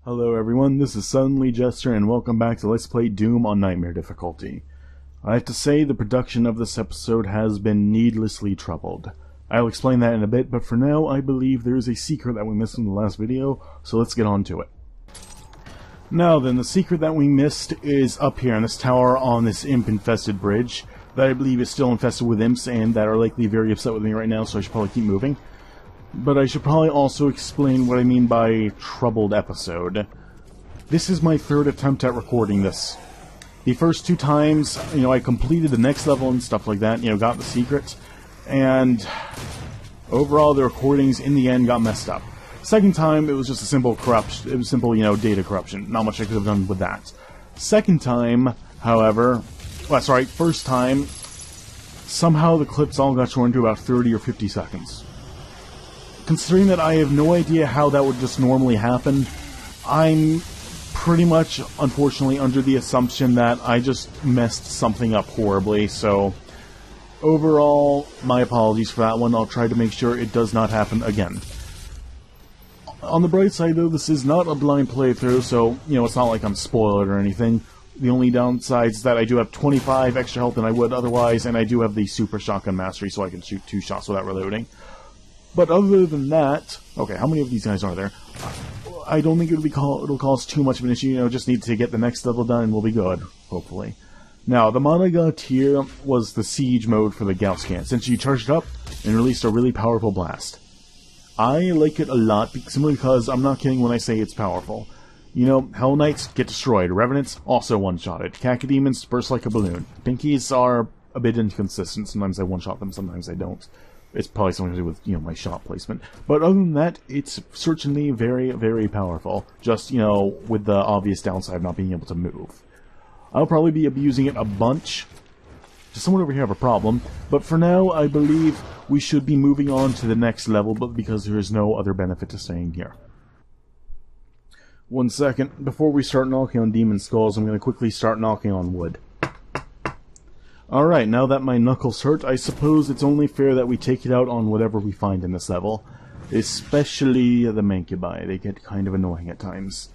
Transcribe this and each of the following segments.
Hello everyone, this is Suddenly Jester and welcome back to Let's Play Doom on Nightmare difficulty. I have to say the production of this episode has been needlessly troubled. I'll explain that in a bit, but for now I believe there is a secret that we missed in the last video, so let's get on to it. Now then, the secret that we missed is up here in this tower on this imp-infested bridge that I believe is still infested with imps and that are likely very upset with me right now, so I should probably keep moving. But I should probably also explain what I mean by troubled episode. This is my third attempt at recording this. The first two times, I completed the next level and stuff like that, got the secret, and overall the recordings in the end got messed up. Second time, it was just a simple corruption, it was simple, data corruption. Not much I could have done with that. Second time, however, first time, somehow the clips all got shortened to about 30 or 50 seconds. Considering that I have no idea how that would just normally happen, I'm pretty much, unfortunately, under the assumption that I just messed something up horribly, so overall, my apologies for that one. I'll try to make sure it does not happen again. On the bright side, though, this is not a blind playthrough, so, it's not like I'm spoiled or anything. The only downside is that I do have 25 extra health than I would otherwise, and I do have the super shotgun mastery, so I can shoot 2 shots without reloading. But other than that, okay, how many of these guys are there? I don't think it'll cause too much of an issue, just need to get the next level done and we'll be good, hopefully. Now, the mod I got here was the siege mode for the Gauss can, since you charged it up and released a really powerful blast. I like it a lot, simply because I'm not kidding when I say it's powerful. Hell Knights get destroyed, Revenants also one-shotted, Cacodemons burst like a balloon, Pinkies are a bit inconsistent, sometimes I one-shot them, sometimes I don't. It's probably something to do with, my shot placement. But other than that, it's certainly very, very powerful. Just, with the obvious downside of not being able to move. I'll probably be abusing it a bunch. Does someone over here have a problem? But for now, I believe we should be moving on to the next level, but because there is no other benefit to staying here. 1 second. Before we start knocking on demon skulls, I'm going to quickly start knocking on wood. Alright, now that my knuckles hurt, I suppose it's only fair that we take it out on whatever we find in this level. Especially the Mancubi. They get kind of annoying at times.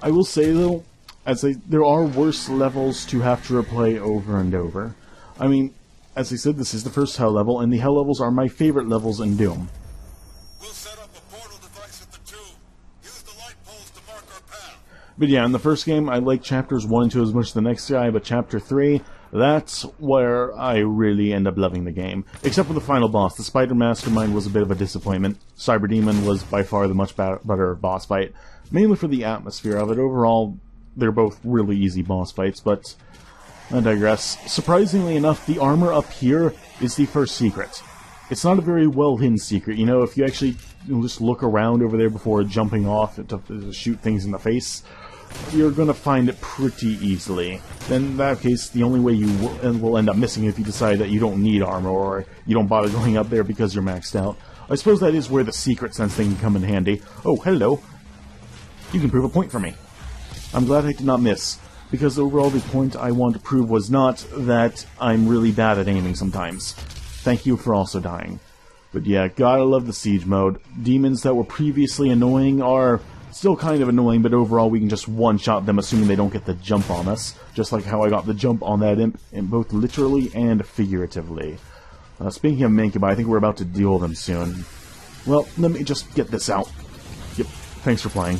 I will say, though, there are worse levels to have to replay over and over. I mean, as I said, this is the first Hell level, and the Hell levels are my favorite levels in Doom. We'll set up a portal device at the tomb. Use the light poles to mark our path. But yeah, in the first game, I like chapters 1 and 2 as much as the next guy, but chapter 3... that's where I really end up loving the game. Except for the final boss. The Spider Mastermind was a bit of a disappointment. Cyber Demon was by far the much better boss fight. Mainly for the atmosphere of it. Overall, they're both really easy boss fights, but I digress. Surprisingly enough, the armor up here is the first secret. It's not a very well-hidden secret. If you actually just look around over there before jumping off to shoot things in the face, you're going to find it pretty easily. Then in that case, the only way you will end up missing it if you decide that you don't need armor or you don't bother going up there because you're maxed out. I suppose that is where the secret sense thing can come in handy. Oh, hello. You can prove a point for me. I'm glad I did not miss, because overall the point I wanted to prove was not that I'm really bad at aiming sometimes. Thank you for also dying. But yeah, gotta love the siege mode. Demons that were previously annoying are still kind of annoying, but overall we can just one-shot them assuming they don't get the jump on us. Just like how I got the jump on that imp, both literally and figuratively. Speaking of Mancubi, I think we're about to duel them soon. Well, let me just get this out. Yep, thanks for playing.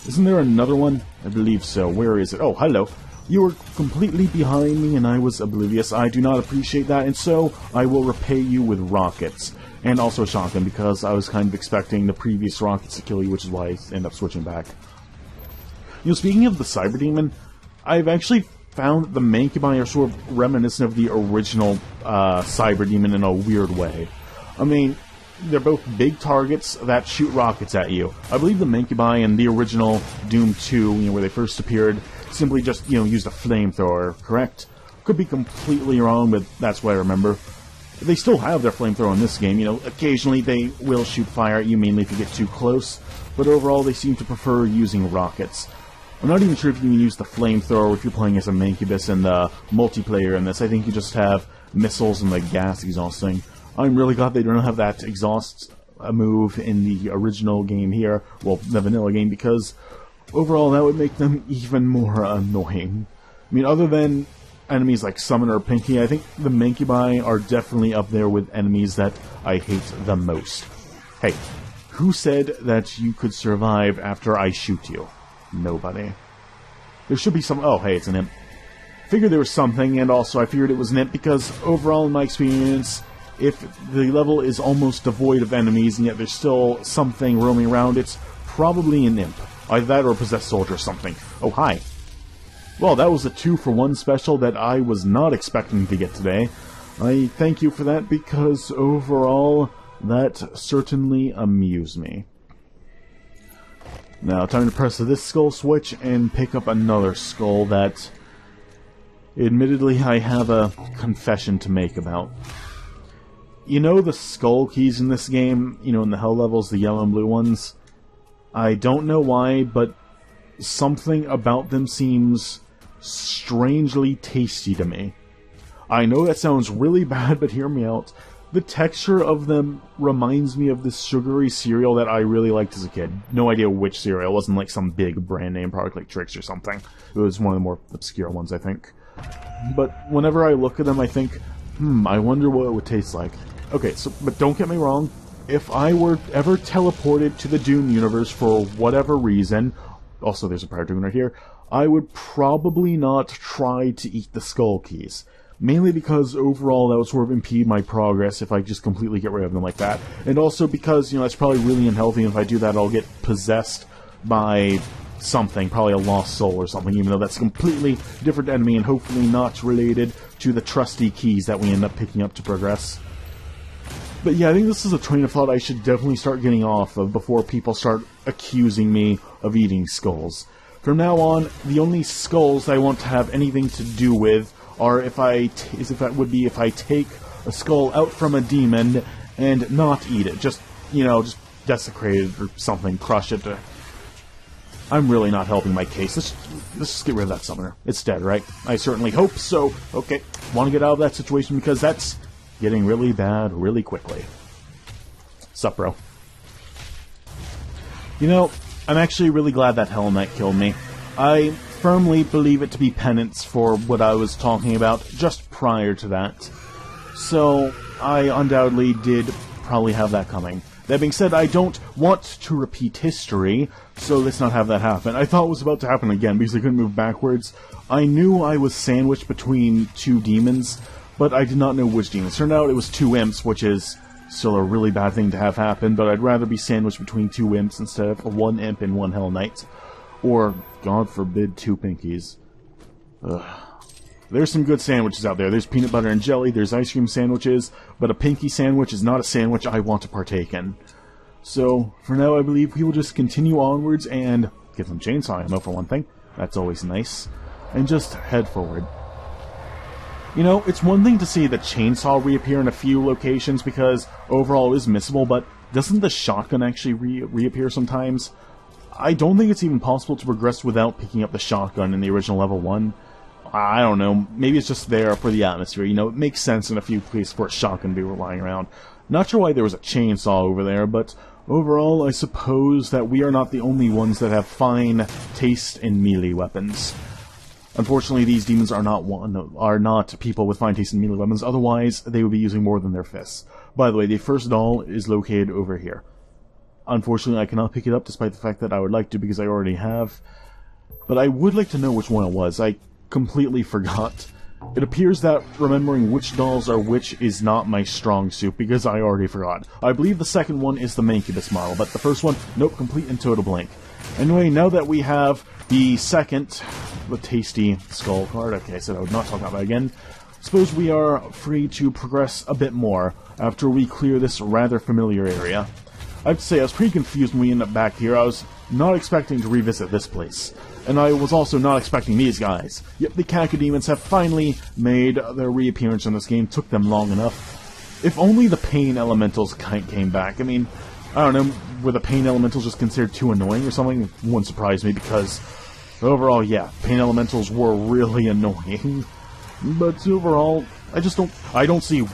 Isn't there another one? I believe so. Where is it? Oh, hello. You were completely behind me and I was oblivious. I do not appreciate that, and so I will repay you with rockets. And also a shotgun, because I was kind of expecting the previous rockets to kill you, which is why I ended up switching back. Speaking of the Cyber Demon, I've actually found that the Mancubi are sort of reminiscent of the original Cyber Demon in a weird way. I mean, they're both big targets that shoot rockets at you. I believe the Mancubi in the original Doom 2, where they first appeared, simply just, used a flamethrower, correct? Could be completely wrong, but that's what I remember. They still have their flamethrower in this game, occasionally they will shoot fire at you, mainly if you get too close, but overall they seem to prefer using rockets. I'm not even sure if you can use the flamethrower if you're playing as a Mancubus in the multiplayer in this. I think you just have missiles and the gas exhaust thing. I'm really glad they don't have that exhaust a move in the original game here, well, the vanilla game, because overall that would make them even more annoying. I mean, other than enemies like Summoner or Pinky, I think the Mancubi are definitely up there with enemies that I hate the most. Hey, who said that you could survive after I shoot you? Nobody. There should be some... Oh, hey, it's an imp. Figured there was something, and also I figured it was an imp because overall in my experience, if the level is almost devoid of enemies and yet there's still something roaming around, it's probably an imp. Either that or a possessed soldier or something. Oh, hi. Well, that was a 2-for-1 special that I was not expecting to get today. I thank you for that because overall, that certainly amused me. Now, time to press this skull switch and pick up another skull that, admittedly, I have a confession to make about. You know the skull keys in this game, you know, in the hell levels, the yellow and blue ones? I don't know why, but something about them seems strangely tasty to me. I know that sounds really bad, but hear me out. The texture of them reminds me of this sugary cereal that I really liked as a kid. No idea which cereal. It wasn't like some big brand name product like Trix or something. It was one of the more obscure ones, I think. But whenever I look at them, I think, I wonder what it would taste like. Okay, so, but don't get me wrong. If I were ever teleported to the Doom universe for whatever reason, also there's a prior Doom right here, I would probably not try to eat the skull keys. Mainly because overall that would sort of impede my progress if I just completely get rid of them like that. And also because, you know, it's probably really unhealthy, and if I do that I'll get possessed by something, probably a lost soul or something, even though that's a completely different enemy and hopefully not related to the trusty keys that we end up picking up to progress. But yeah, I think this is a train of thought I should definitely start getting off of before people start accusing me of eating skulls. From now on, the only skulls I want to have anything to do with are if I take a skull out from a demon and not eat it. Just, you know, just desecrate it or something, crush it. I'm really not helping my case. Let's just get rid of that summoner. It's dead, right? I certainly hope so. Okay, want to get out of that situation because that's getting really bad really quickly. Sup, bro? You know, I'm actually really glad that Hell Knight killed me. I firmly believe it to be penance for what I was talking about just prior to that. So, I undoubtedly did probably have that coming. That being said, I don't want to repeat history, so let's not have that happen. I thought it was about to happen again because I couldn't move backwards. I knew I was sandwiched between two demons, but I did not know which demons. Turned out it was two imps, which is still a really bad thing to have happen, but I'd rather be sandwiched between two imps instead of one imp and one Hell Knight. Or, God forbid, two pinkies. Ugh. There's some good sandwiches out there. There's peanut butter and jelly, there's ice cream sandwiches, but a pinky sandwich is not a sandwich I want to partake in. So, for now I believe we will just continue onwards and get some chainsaw ammo for one thing. That's always nice. And just head forward. You know, it's one thing to see the chainsaw reappear in a few locations because overall it is missable, but doesn't the shotgun actually reappear sometimes? I don't think it's even possible to progress without picking up the shotgun in the original level 1. I don't know, maybe it's just there for the atmosphere, you know, it makes sense in a few places for a shotgun to be lying around. Not sure why there was a chainsaw over there, but overall I suppose that we are not the only ones that have fine taste in melee weapons. Unfortunately, these demons are not people with fine taste in melee weapons, otherwise they would be using more than their fists. By the way, the first doll is located over here. Unfortunately, I cannot pick it up despite the fact that I would like to because I already have. But I would like to know which one it was. I completely forgot. It appears that remembering which dolls are which is not my strong suit because I already forgot. I believe the second one is the Mancubus model, but the first one, nope, complete and total blank. Anyway, now that we have the second, the tasty skull card, okay, I said I would not talk about that again, suppose we are free to progress a bit more after we clear this rather familiar area. I have to say, I was pretty confused when we ended up back here. I was not expecting to revisit this place. And I was also not expecting these guys. Yep, the Cacodemons have finally made their reappearance in this game. Took them long enough. If only the Pain Elementals came back. I mean, I don't know, were the Pain Elementals just considered too annoying or something? It wouldn't surprise me because, overall, yeah, Pain Elementals were really annoying. But overall, I don't see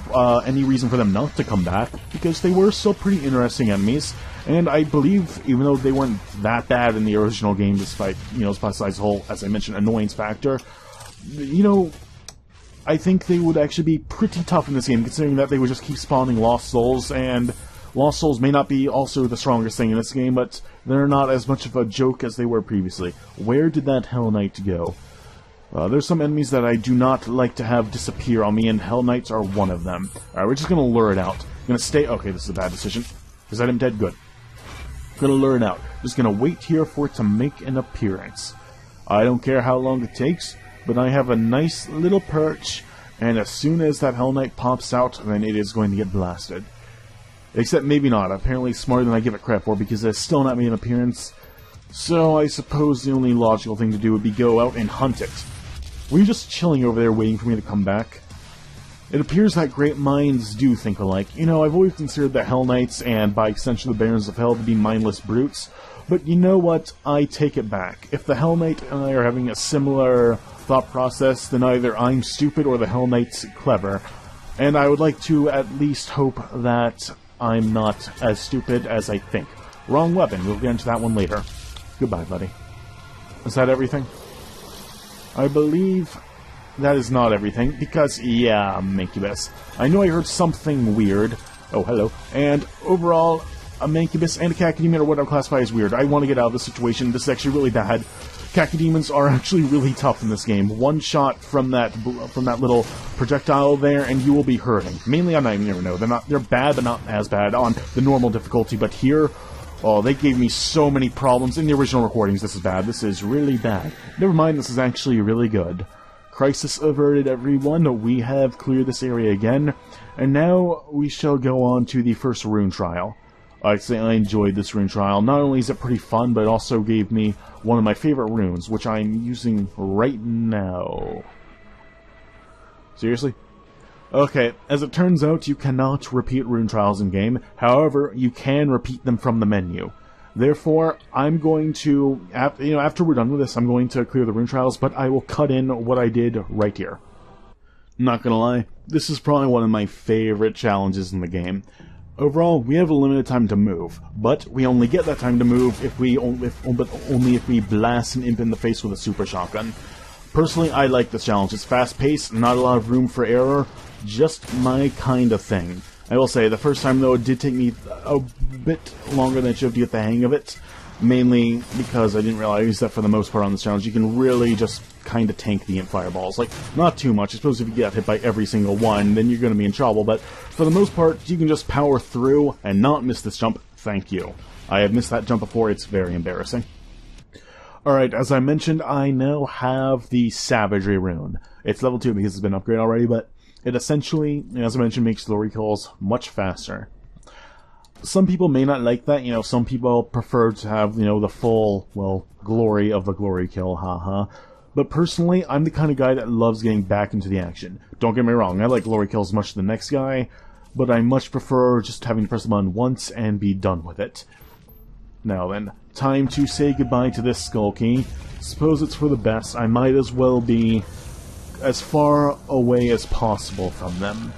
any reason for them not to come back, because they were still pretty interesting enemies, and I believe, even though they weren't that bad in the original game, despite, besides the whole, as I mentioned, annoyance factor, I think they would actually be pretty tough in this game, considering that they would just keep spawning Lost Souls, and Lost Souls may not be also the strongest thing in this game, but they're not as much of a joke as they were previously. Where did that Hell Knight go? There's some enemies that I do not like to have disappear on me, and Hell Knights are one of them. Alright, we're just gonna lure it out. Gonna stay... Okay, this is a bad decision. Is that him dead? Good. Gonna lure it out. Just gonna wait here for it to make an appearance. I don't care how long it takes, but I have a nice little perch, and as soon as that Hell Knight pops out, then it is going to get blasted. Except maybe not. Apparently smarter than I give it credit for, because it's still not made an appearance. So I suppose the only logical thing to do would be go out and hunt it. Were you just chilling over there waiting for me to come back? It appears that great minds do think alike. I've always considered the Hell Knights, and by extension the Barons of Hell, to be mindless brutes. But you know what? I take it back. If the Hell Knight and I are having a similar thought process, then either I'm stupid or the Hell Knight's clever. And I would like to at least hope that I'm not as stupid as I think. Wrong weapon. We'll get into that one later. Goodbye, buddy. Is that everything? I believe that is not everything, because, yeah, Mancubus. I know I heard something weird. Oh, hello. And overall, a Mancubus and a Cacodemon are what I classify as weird. I want to get out of this situation. This is actually really bad. Cacodemons are actually really tough in this game. One shot from that little projectile there, and you will be hurting. Mainly on Nightmare, no. They're bad, but not as bad on the normal difficulty. But here, oh, they gave me so many problems. In the original recordings, this is bad. This is really bad. Never mind, this is actually really good. Crisis averted, everyone. We have cleared this area again. And now we shall go on to the first rune trial. I'd say I enjoyed this rune trial. Not only is it pretty fun, but it also gave me one of my favorite runes, which I'm using right now. Seriously? Okay, as it turns out, you cannot repeat rune trials in-game. However, you can repeat them from the menu. Therefore, I'm going to, after we're done with this, I'm going to clear the rune trials, but I will cut in what I did right here. Not gonna lie, this is probably one of my favorite challenges in the game. Overall, we have a limited time to move, but we only get that time to move only if we blast an imp in the face with a super shotgun. Personally, I like this challenge. It's fast-paced, not a lot of room for error, just my kind of thing. I will say, the first time though, it did take me a bit longer than it should have to get the hang of it, mainly because I didn't realize that for the most part on this challenge, you can really just kind of tank the imp fireballs. Like, not too much. I suppose if you get hit by every single one, then you're going to be in trouble, but for the most part, you can just power through and not miss this jump. Thank you. I have missed that jump before. It's very embarrassing. Alright, as I mentioned, I now have the Savagery Room. It's level 2 because it's been upgraded already, but it essentially, as I mentioned, makes glory kills much faster. Some people may not like that, some people prefer to have, the full, well, glory of the glory kill, haha. But personally, I'm the kind of guy that loves getting back into the action. Don't get me wrong, I like glory kills as much as the next guy, but I much prefer just having to press the button once and be done with it. Now then, time to say goodbye to this skull key. Suppose it's for the best. I might as well be as far away as possible from them.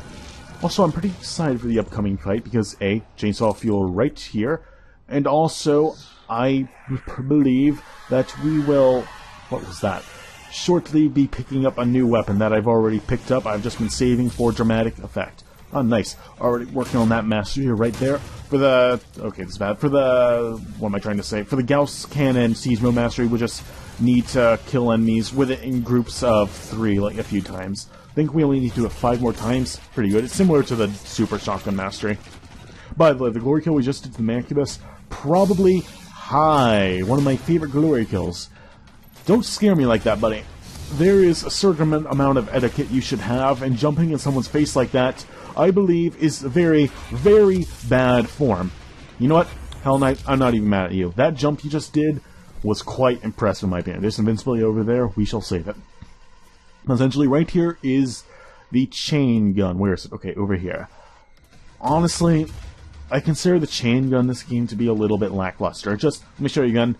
Also, I'm pretty excited for the upcoming fight because A, chainsaw fuel right here, and also, I believe that we will, what was that? Shortly be picking up a new weapon that I've already picked up. I've just been saving for dramatic effect. Oh, nice. Already working on that mastery right there. For the... Okay, this is bad. For the... What am I trying to say? For the Gauss Cannon Siege Mode mastery, we just need to kill enemies with it in groups of 3, like a few times. I think we only need to do it 5 more times. Pretty good. It's similar to the Super Shotgun mastery. By the way, the glory kill we just did to the Mancubus, probably high. One of my favorite glory kills. Don't scare me like that, buddy. There is a certain amount of etiquette you should have, and jumping in someone's face like that, I believe, is very, very bad form. You know what? Hell Knight, I'm not even mad at you. That jump you just did was quite impressive in my opinion. There's invincibility over there. We shall save it. Essentially, right here is the chain gun. Where is it? Okay, over here. Honestly, I consider the chain gun in this game to be a little bit lackluster. Just, let me show you again.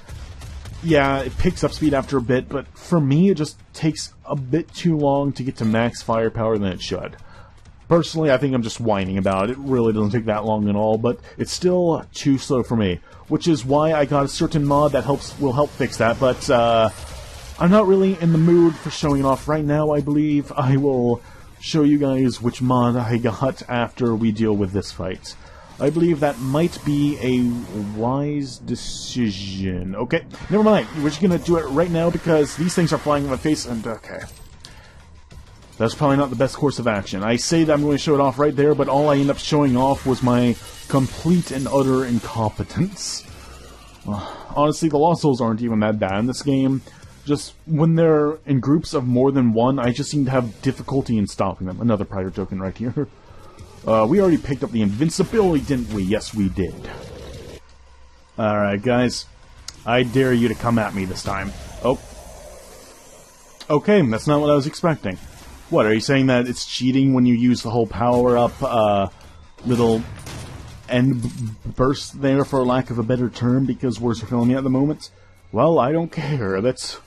Yeah, it picks up speed after a bit, but for me, it just takes a bit too long to get to max firepower than it should. Personally, I think I'm just whining about it. It really doesn't take that long at all, but it's still too slow for me. Which is why I got a certain mod that will help fix that, but I'm not really in the mood for showing it off right now, I believe. I will show you guys which mod I got after we deal with this fight. I believe that might be a wise decision. Okay, never mind. We're just gonna do it right now because these things are flying in my face, and okay. That's probably not the best course of action. I say that I'm going to show it off right there, but all I end up showing off was my complete and utter incompetence. Honestly, the Lost Souls aren't even that bad in this game. Just when they're in groups of more than one, I just seem to have difficulty in stopping them. Another private token right here. We already picked up the invincibility, didn't we? Yes, we did. Alright, guys. I dare you to come at me this time. Oh. Okay, that's not what I was expecting. What, are you saying that it's cheating when you use the whole power-up, little end burst there, for lack of a better term, because words are filling me at the moment? Well, I don't care. That's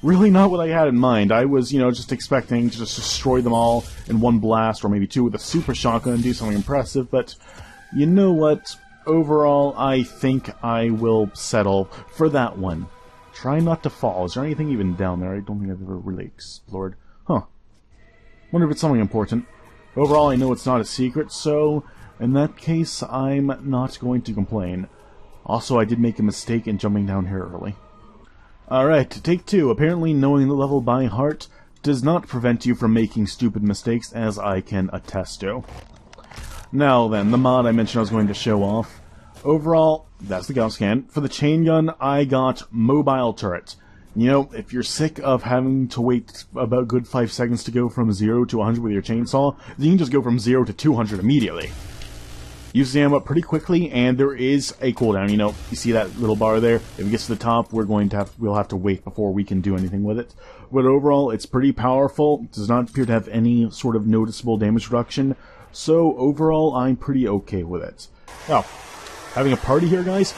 really not what I had in mind. I was, just expecting to just destroy them all in one blast, or maybe two with a super shotgun and do something impressive, but you know what? Overall, I think I will settle for that one. Try not to fall. Is there anything even down there? I don't think I've ever really explored. Huh. Wonder if it's something important. Overall, I know it's not a secret, so in that case, I'm not going to complain. Also, I did make a mistake in jumping down here early. Alright, take two. Apparently, knowing the level by heart does not prevent you from making stupid mistakes, as I can attest to. Now then, the mod I mentioned I was going to show off. Overall, that's the Gauss scan. For the chain gun, I got mobile turret. If you're sick of having to wait about a good 5 seconds to go from 0 to 100 with your chainsaw, then you can just go from 0 to 200 immediately. Use the ammo up pretty quickly, and there is a cooldown. You see that little bar there? If it gets to the top, we'll have to wait before we can do anything with it. But overall, it's pretty powerful. It does not appear to have any sort of noticeable damage reduction. So overall, I'm pretty okay with it. Oh, having a party here, guys?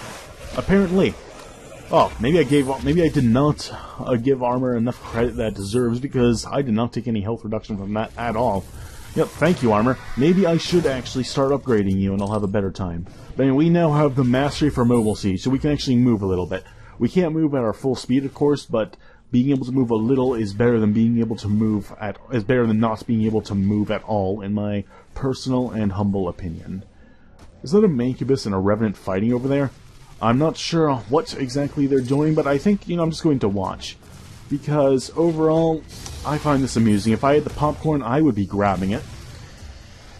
Apparently. Oh, maybe I did not give armor enough credit that it deserves, because I did not take any health reduction from that at all. Yep, thank you, armor. Maybe I should actually start upgrading you and I'll have a better time. But anyway, we now have the mastery for mobile siege, so we can actually move a little bit. We can't move at our full speed, of course, but being able to move a little is better than not being able to move at all, in my personal and humble opinion. Is that a Mancubus and a Revenant fighting over there? I'm not sure what exactly they're doing, but I think, I'm just going to watch. Because, overall, I find this amusing. If I had the popcorn, I would be grabbing it.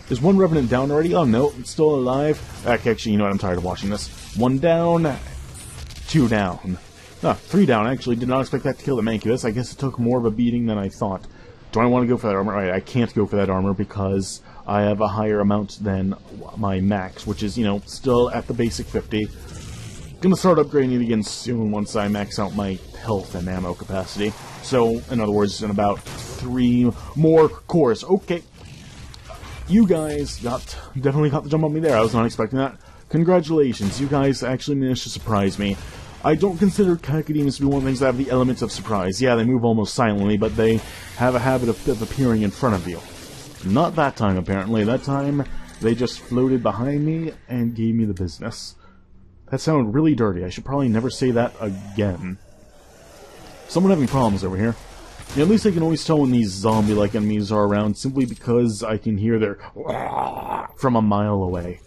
Is one Revenant down already? Oh, no, it's still alive. Actually, I'm tired of watching this. 1 down, 2 down. 3 down, actually. Did not expect that to kill the Mancubus. I guess it took more of a beating than I thought. Do I want to go for that armor? Right, I can't go for that armor because I have a higher amount than my max, which is, still at the basic 50. Gonna start upgrading it again soon once I max out my health and ammo capacity. So, in other words, in about 3 more cores. Okay. You guys definitely got the jump on me there. I was not expecting that. Congratulations, you guys actually managed to surprise me. I don't consider cacodemons to be one of the things that have the elements of surprise. Yeah, they move almost silently, but they have a habit of appearing in front of you. Not that time, apparently. That time, they just floated behind me and gave me the business. That sounded really dirty. I should probably never say that again. Someone having problems over here. Yeah, at least I can always tell when these zombie-like enemies are around, simply because I can hear their from a mile away.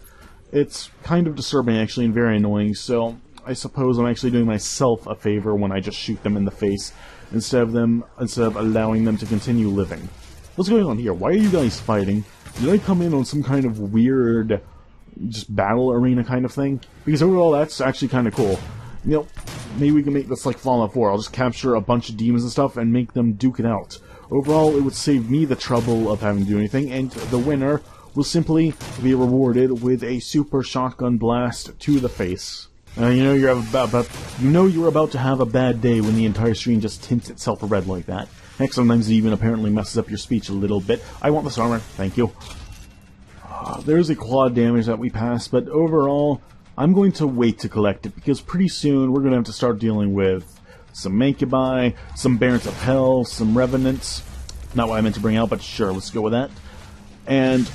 It's kind of disturbing, actually, and very annoying, so I suppose I'm actually doing myself a favor when I just shoot them in the face, instead of allowing them to continue living. What's going on here? Why are you guys fighting? Did I come in on some kind of weird just battle arena kind of thing? Because overall, that's actually kind of cool. Maybe we can make this like Fallout 4. I'll just capture a bunch of demons and stuff and make them duke it out. Overall, it would save me the trouble of having to do anything, and the winner will simply be rewarded with a super shotgun blast to the face. You're about to have a bad day when the entire screen just tints itself red like that. Heck, sometimes it even apparently messes up your speech a little bit. I want this armor, thank you. There's a quad damage that we passed, but overall, I'm going to wait to collect it, because pretty soon we're going to have to start dealing with some Mancubi, some Barons of Hell, some Revenants. Not what I meant to bring out, but sure, let's go with that. And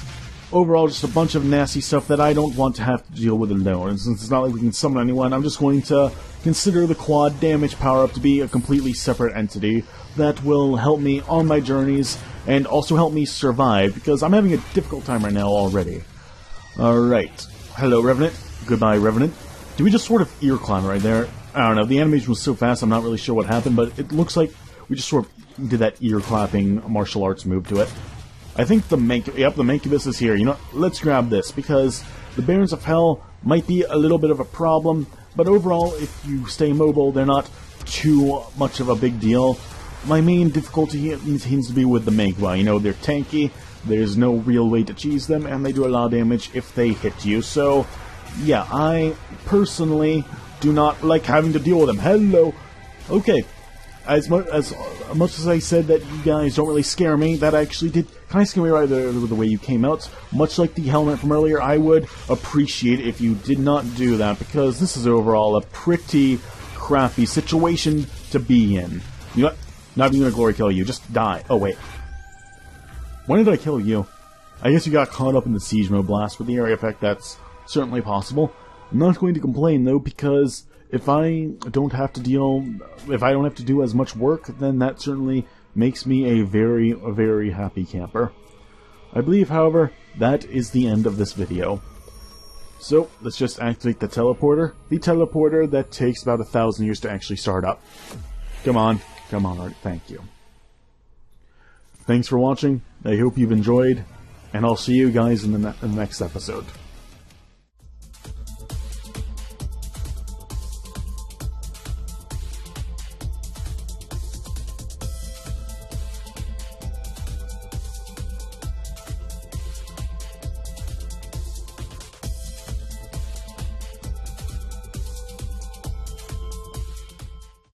overall just a bunch of nasty stuff that I don't want to have to deal with alone. And since it's not like we can summon anyone, I'm just going to consider the quad damage power-up to be a completely separate entity that will help me on my journeys and also help me survive, because I'm having a difficult time right now already. Alright. Hello, Revenant. Goodbye, Revenant. Did we just sort of ear climb right there? I don't know. The animation was so fast, I'm not really sure what happened, but it looks like we just sort of did that ear-clapping martial arts move to it. I think the Mancubus is here. You know, let's grab this, because the Barons of Hell might be a little bit of a problem, but overall, if you stay mobile, they're not too much of a big deal. My main difficulty seems to be with the Magua. You know, they're tanky, there's no real way to cheese them, and they do a lot of damage if they hit you. So, yeah, I personally do not like having to deal with them. Hello! Okay, as much as I said that you guys don't really scare me, that actually did kind of scare me right there with the way you came out. Much like the helmet from earlier, I would appreciate if you did not do that, because this is overall a pretty crappy situation to be in. You know what? Not even gonna glory kill you, just die. Oh, wait. When did I kill you? I guess you got caught up in the siege mode blast with the area effect. That's certainly possible. I'm not going to complain, though, because if I don't have to do as much work, then that certainly makes me a very happy camper. I believe, however, that is the end of this video. So, let's just activate the teleporter. The teleporter that takes about 1,000 years to actually start up. Come on, already. Thank you. Thanks for watching. I hope you've enjoyed, and I'll see you guys in the next episode.